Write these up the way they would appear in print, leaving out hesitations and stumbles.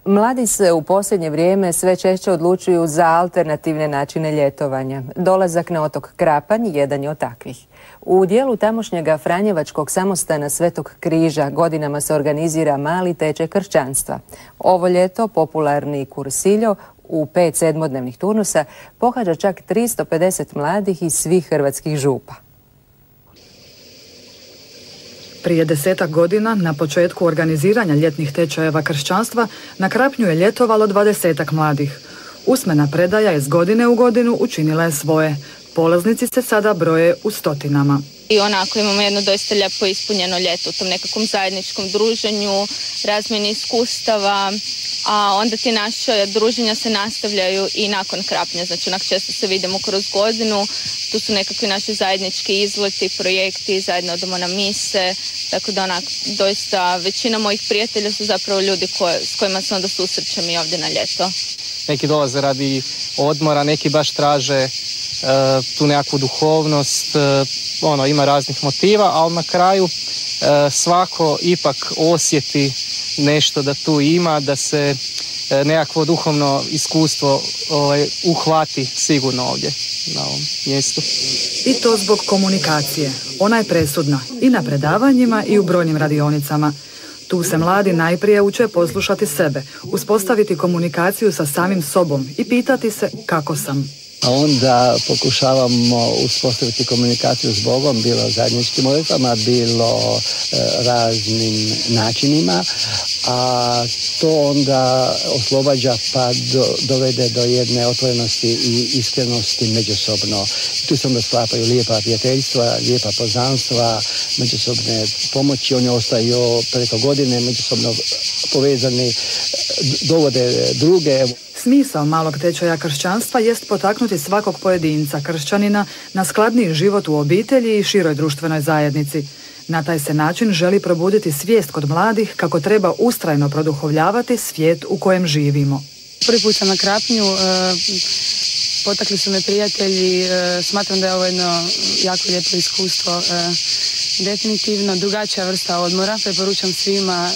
Mladi se u posljednje vrijeme sve češće odlučuju za alternativne načine ljetovanja. Dolazak na otok Krapanj jedan je od takvih. U dijelu tamošnjega Franjevačkog samostana Svetog Križa godinama se organizira mali tečaj kršćanstva. Ovo ljeto popularni kursiljo u 5 sedmodnevnih turnusa pohađa čak 350 mladih iz svih hrvatskih župa. Prije 10-ak godina, na početku organiziranja ljetnih tečajeva kršćanstva, na Krapnju je ljetovalo 20-ak mladih. Usmena predaja iz godine u godinu učinila je svoje. Polaznici se sada broje u stotinama. I onako imamo jedno doista lijepo ispunjeno ljeto u tom nekakvom zajedničkom druženju, razmjeni iskustava, a onda ti naše druženja se nastavljaju i nakon Krapnja. Znači onak često se vidimo kroz godinu, tu su nekakvi naši zajednički izleti, projekti, zajedno odemo na mise, tako da onak doista većina mojih prijatelja su zapravo ljudi s kojima se onda susrećem i ovdje na ljeto. Neki dolaze radi odmora, neki baš traže tu nekakvu duhovnost, ima raznih motiva, ali na kraju svako ipak osjeti nešto da tu ima, da se nekakvo duhovno iskustvo uhvati sigurno ovdje na ovom mjestu. I to zbog komunikacije. Ona je presudna i na predavanjima i u brojnim radionicama. Tu se mladi najprije uče poslušati sebe, uspostaviti komunikaciju sa samim sobom i pitati se kako sam. A onda pokušavamo uspostaviti komunikaciju s Bogom, bilo zajedničkim molitvama, bilo raznim načinima, a to onda oslobađa pa dovede do jedne otvorenosti i iskrenosti međusobno. Tu se onda sklapaju lijepa prijateljstva, lijepa poznanstva, međusobne pomoći, oni ostaju preko godine međusobno povezani, dovode druge. Smisao malog tečaja kršćanstva jest potaknuti svakog pojedinca kršćanina na skladniji život u obitelji i široj društvenoj zajednici. Na taj se način želi probuditi svijest kod mladih kako treba ustrajno produhovljavati svijet u kojem živimo. Prvi put sam na Krapnju, potakli su me prijatelji, smatram da je ovo jedno jako lijepo iskustvo. Definitivno drugačija vrsta odmora, preporučam svima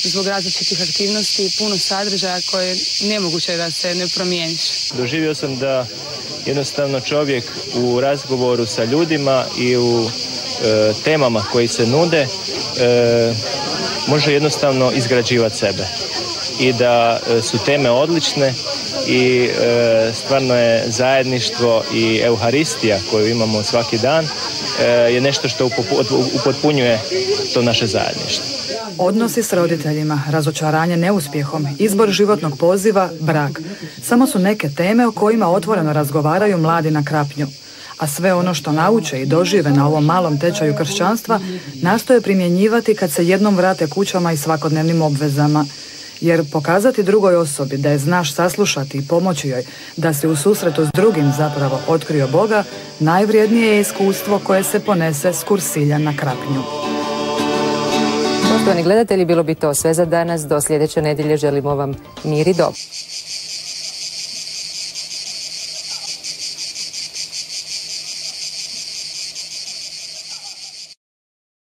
zbog različitih aktivnosti, puno sadržaja koje nemoguće da se ne promijeniš. Doživio sam da jednostavno čovjek u razgovoru sa ljudima i u temama koji se nude može jednostavno izgrađivati sebe i da su teme odlične i stvarno je zajedništvo i euharistija koju imamo svaki dan je nešto što upotpunjuje to naše zajedništvo. Odnosi s roditeljima, razočaranje neuspjehom, izbor životnog poziva, brak. Samo su neke teme o kojima otvoreno razgovaraju mladi na Krapnju. A sve ono što nauče i dožive na ovom malom tečaju kršćanstva nastoje primjenjivati kad se jednom vrate kućama i svakodnevnim obvezama. Jer pokazati drugoj osobi da je znaš saslušati i pomoći joj da se u susretu s drugim zapravo otkrio Boga, najvrijednije je iskustvo koje se ponese s kursilja na Krapnju. Poštovani gledatelji, bilo bi to sve za danas. Do sljedeće nedjelje želimo vam mir i dobro.